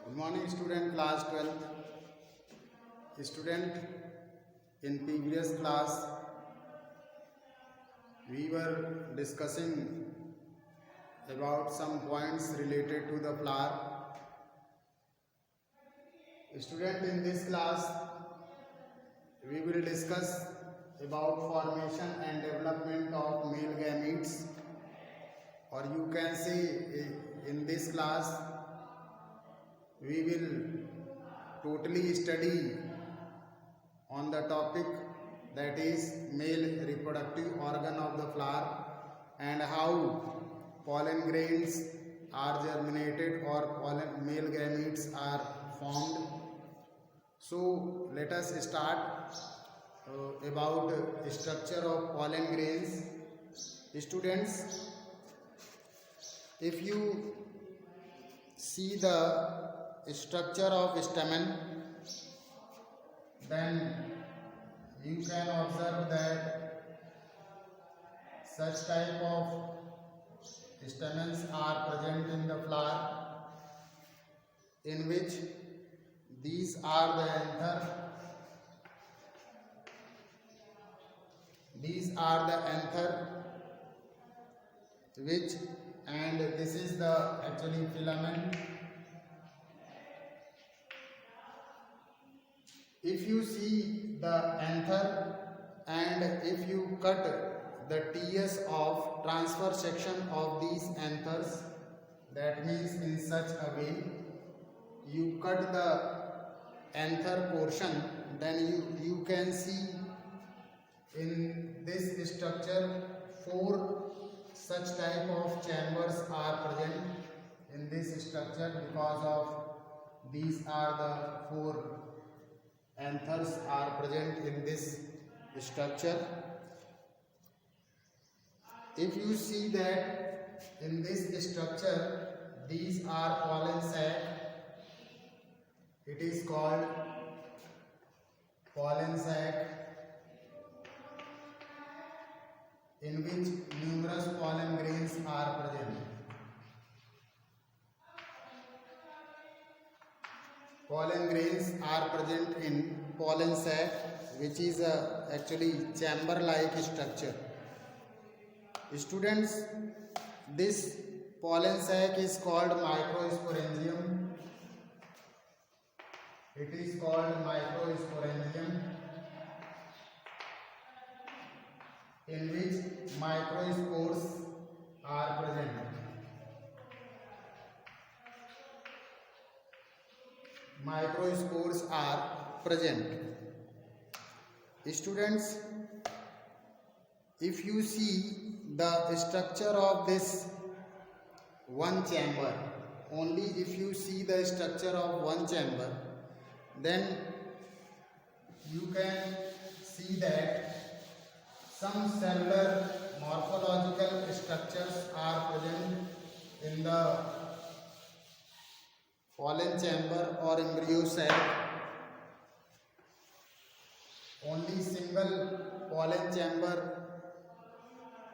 Good morning student class 12th. Student, in previous class we were discussing about some points related to the flower. Student, in this class we will discuss about formation and development of male gametes, or you can say in this class we will totally study on the topic that is male reproductive organ of the flower and how pollen grains are germinated or pollen male gametes are formed. So let us start about structure of pollen grains. Students, if you see the structure of stamen, then you can observe that such type of stamens are present in the flower, in which these are the anther, which, and this is the actually filament. If you see the anther and if you cut the TS of transfer section of these anthers, that means in such a way you cut the anther portion, then you can see in this structure 4 such type of chambers are present in this structure, because of these are the 4 anthers are present in this structure. If you see that in this structure these are pollen sac, it is called pollen sac, in which numerous pollen grains are present. Pollen grains are present in pollen sac, which is actually chamber-like structure. Students, this pollen sac is called microsporangium. It is called microsporangium, in which microspores are present. Microspores are present. Students, if you see the structure of this one chamber, only if you see the structure of one chamber, then you can see that some cellular morphological structures are present in the pollen chamber or embryo sac. Only single pollen chamber,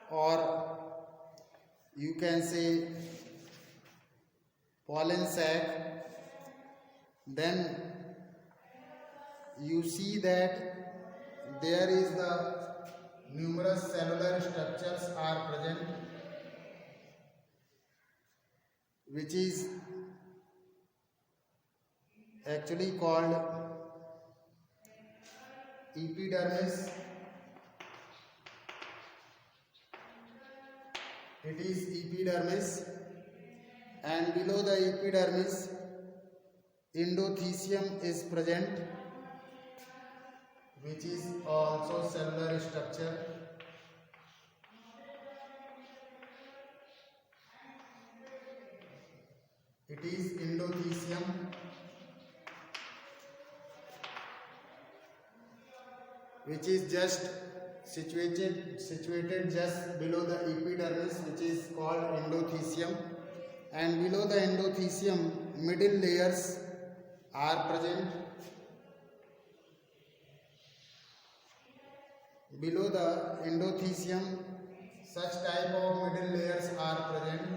or you can say pollen sac, then you see that there is the numerous cellular structures are present, which is actually called epidermis. It is epidermis, and below the epidermis endothecium is present, which is also cellular structure. It is endothecium, which is just situated just below the epidermis, which is called endothecium, and below the endothecium middle layers are present. Below the endothecium such type of middle layers are present.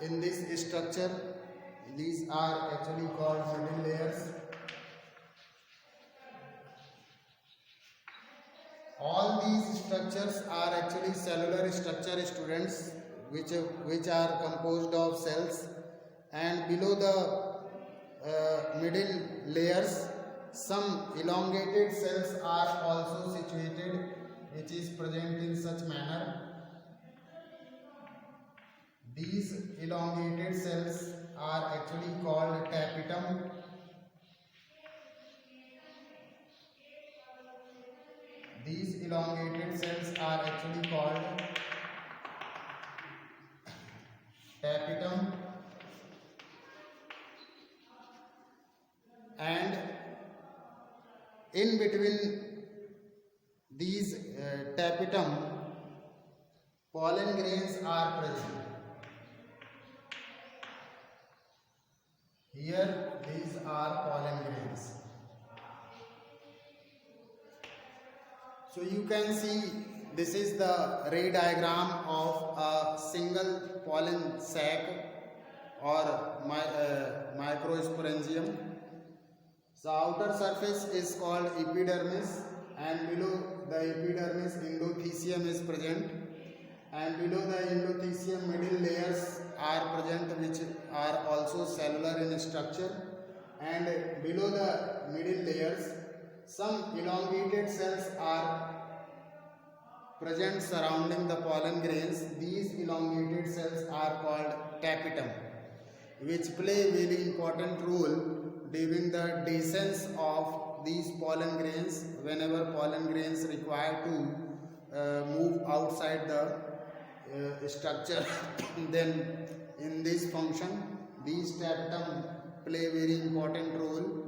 in this structure. These are actually called middle layers. All these structures are actually cellular structure, students, which are composed of cells, and below the middle layers some elongated cells are also situated, which is present in such manner. These elongated cells are actually called tapetum. These elongated cells are actually called tapetum, and in between these tapetum, pollen grains are present. Here these are pollen grains. So you can see this is the ray diagram of a single pollen sac or microsporangium. The outer surface is called epidermis, and below the epidermis endothecium is present, and below the endothecium middle layers are present, which are also cellular in structure, and below the middle layers some elongated cells are present surrounding the pollen grains. These elongated cells are called tapetum, which play very important role during the descent of these pollen grains. Whenever pollen grains require to move outside the structure, then in this function these tapetum play very important role.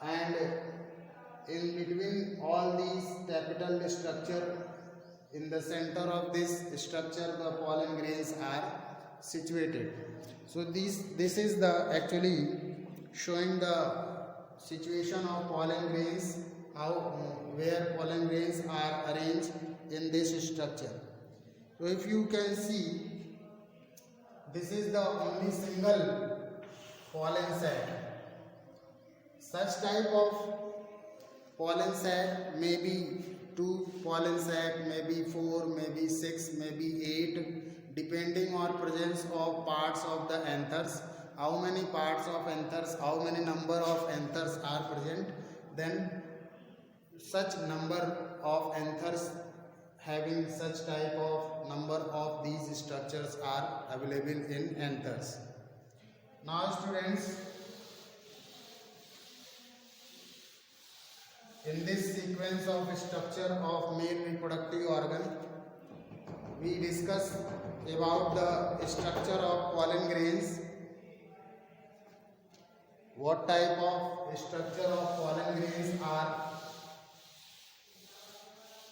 And in between all these tapetal structure, in the center of this structure, the pollen grains are situated. So this is the actually showing the situation of pollen grains, how where pollen grains are arranged in this structure. So if you can see, this is the only single pollen sac. Such type of pollen sac may be 2 pollen sac, maybe 4, maybe 6, maybe 8, depending on presence of parts of the anthers. How many parts of anthers, how many number of anthers are present, then such number of anthers having such type of number of these structures are available in anthers. Now students, in this sequence of structure of male reproductive organ, we discuss about the structure of pollen grains. What type of structure of pollen grains are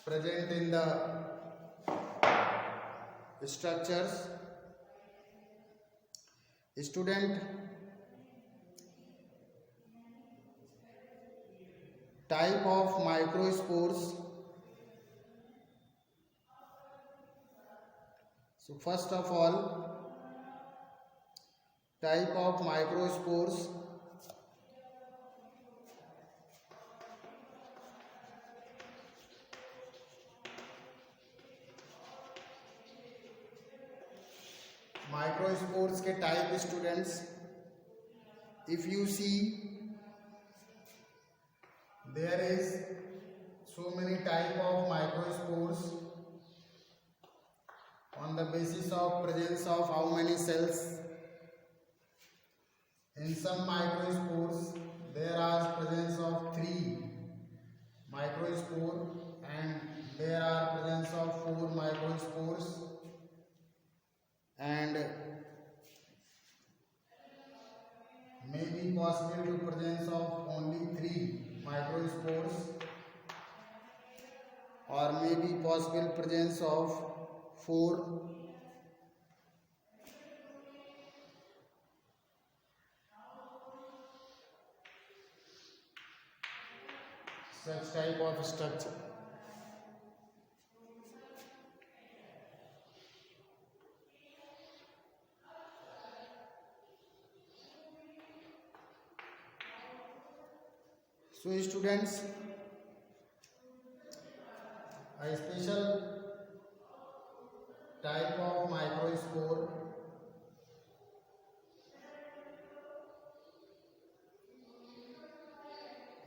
present in the structures. Student, type of microspores. So first of all, type of microspores. Microspores के type students, if you see there is so many type of microspores on the basis of presence of how many cells. In some microspores there are presence of 3 microspore and there are presence of 4 microspores, and may be possible to presence of only 3 microspores, or may be possible presence of 4. Such type of structure. So students, a special type of microspore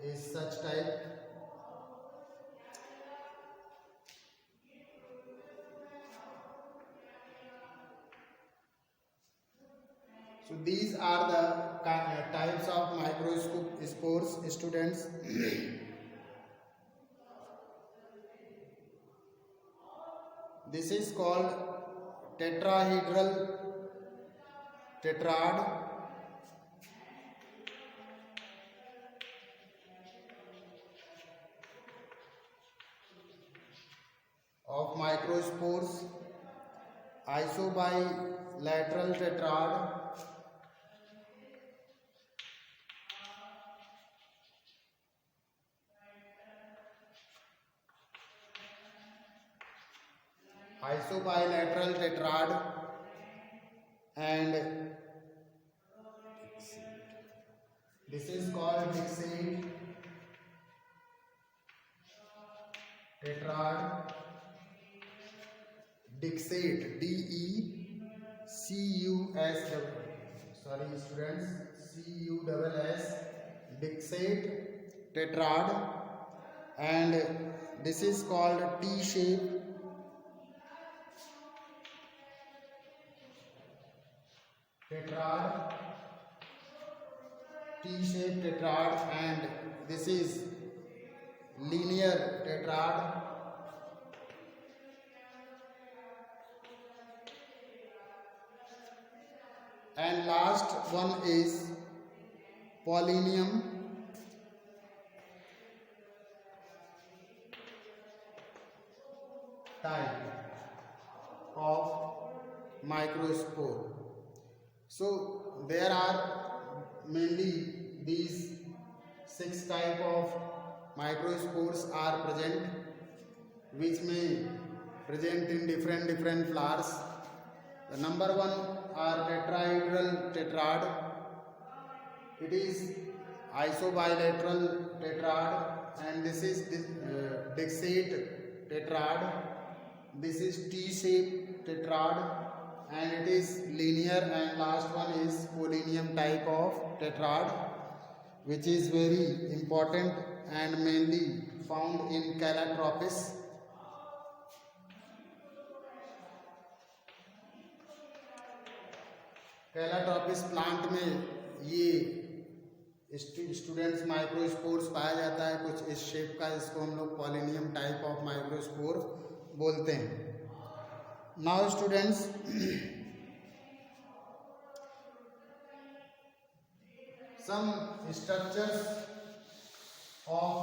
is such type. So these are the types of microspores, students. This is called tetrahedral tetrad, of microspores, isobilateral tetrad, and this is called Dixit tetrad. Dixit, D-E-C-U-S, sorry students, C-U-S-S, Dixit tetrad, and this is called T-shape tetrad, T-shaped tetrad, and this is linear tetrad, and last one is polynium type of microspore. So there are mainly these 6 type of microspores are present, which may present in different flowers. The number 1 are tetrahedral tetrad. It is isobilateral tetrad, and this is Dixit tetrad. This is T-shaped tetrad, and it is linear, and last one is polynium type of tetrad, which is very important and mainly found in Calotropis. Calotropis plant में ये students microspores पाया जाता है कुछ इस shape का, इसको हम लोग पॉलिनियम टाइप ऑफ माइक्रोस्पोर बोलते हैं. Now students, some structures of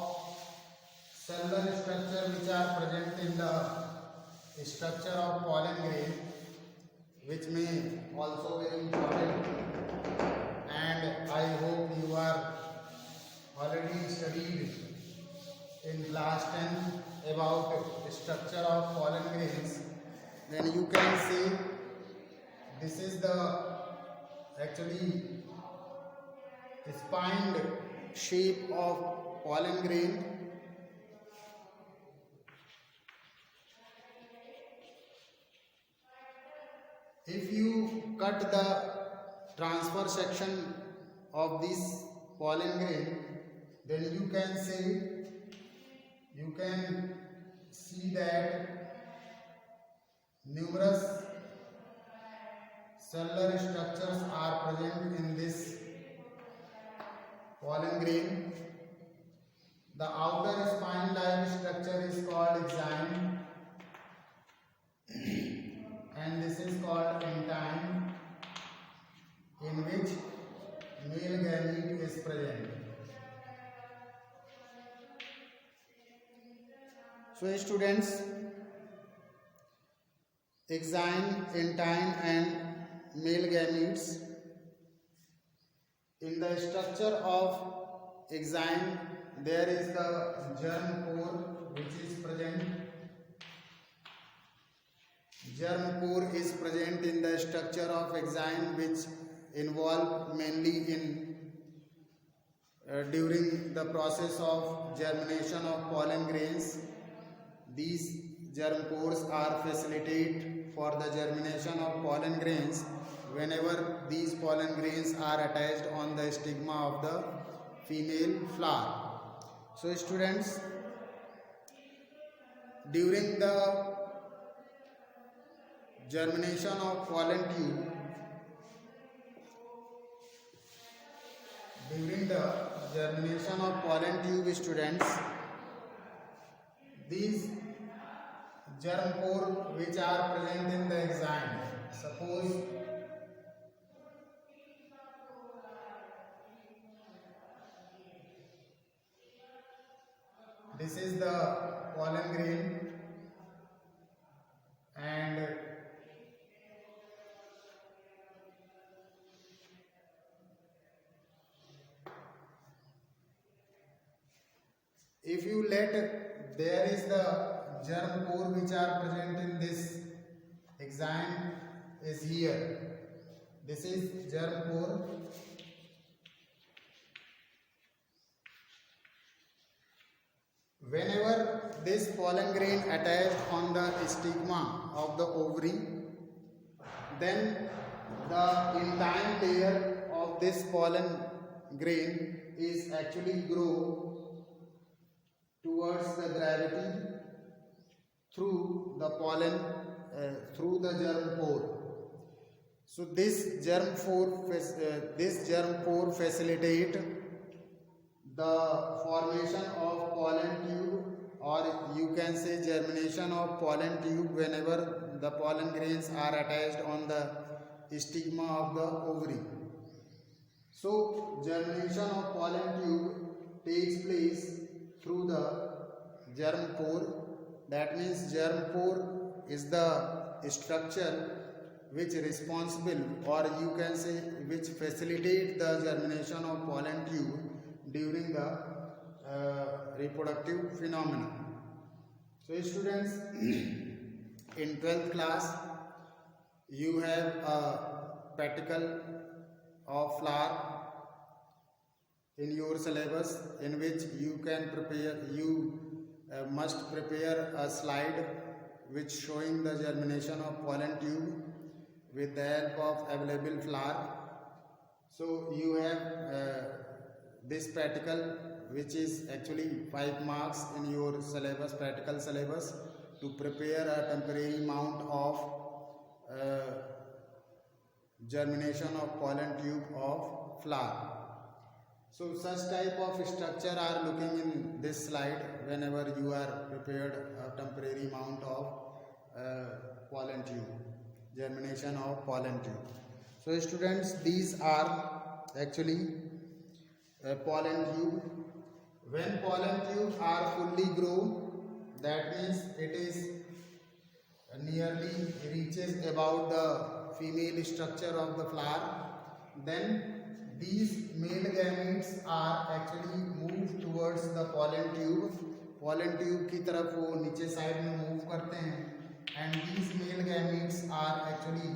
cellular structure which are present in the structure of pollen grain, which may also very important, and I hope you are already studied in class 10 about structure of pollen grains. Then you can see this is the actually spined shape of pollen grain. If you cut the transfer section of this pollen grain, then you can see that numerous cellular structures are present in this pollen grain. The outer spine-like structure is called exine, and this is called intine, in which male gamete is present. So students, exine, intine and male gametes. In the structure of exine, there is the germ pore which is present. Germ pore is present in the structure of exine, which involve mainly in during the process of germination of pollen grains, these germ pores are facilitate for the germination of pollen grains whenever these pollen grains are attached on the stigma of the female flower. So students, during the germination of pollen tube, students, these germ pore which are present in the exine, suppose this is the pollen grain and if you let there is the germ pore which are present in this exine is here. This is germ pore. Whenever this pollen grain attached on the stigma of the ovary, then the entire layer of this pollen grain is actually grow towards the gravity through the pollen, through the germ pore. So this germ pore facilitate the formation of pollen tube, or you can say germination of pollen tube whenever the pollen grains are attached on the stigma of the ovary. So germination of pollen tube takes place through the germ pore. That means germ pore is the structure which is responsible, or you can say which facilitate the germination of pollen tube during the reproductive phenomena. So students, in 12th class you have a particle of flower in your syllabus, in which you can prepare, must prepare a slide which showing the germination of pollen tube with the help of available flower. So you have this practical which is actually 5 marks in your syllabus, practical syllabus, to prepare a temporary amount of germination of pollen tube of flower. So such type of structure are looking in this slide whenever you are prepared a temporary amount of pollen tube, germination of pollen tube. So students, these are actually pollen tube. When pollen tubes are fully grown, that means it is nearly reaches about the female structure of the flower, then these male gametes are actually moved towards the pollen tube. Pollen tube की तरफ वो नीचे side में move करते हैं, and these male gametes are actually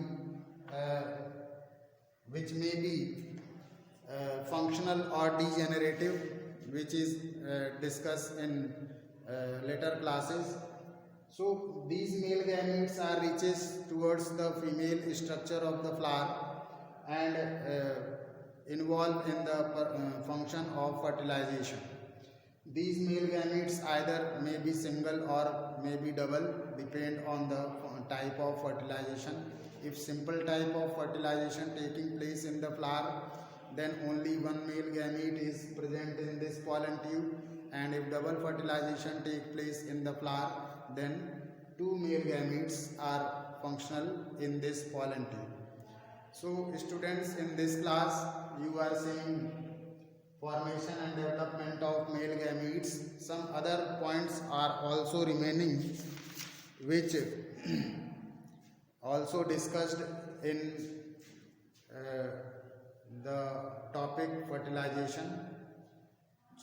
which may be functional or degenerative, which is discussed in later classes. So these male gametes are reaches towards the female structure of the flower and involved in the function of fertilization. These male gametes either may be single or may be double, depend on the type of fertilization. If simple type of fertilization taking place in the flower, then only one male gamete is present in this pollen tube, and if double fertilization take place in the flower, then two male gametes are functional in this pollen tube. So students, in this class you are seeing formation and development of male gametes. Some other points are also remaining, which also discussed in the topic fertilization.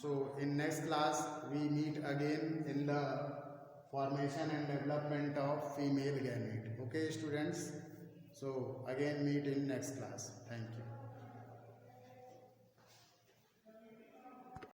So in next class we meet again in the formation and development of female gamete. Okay students, so again meet in next class. Thank you.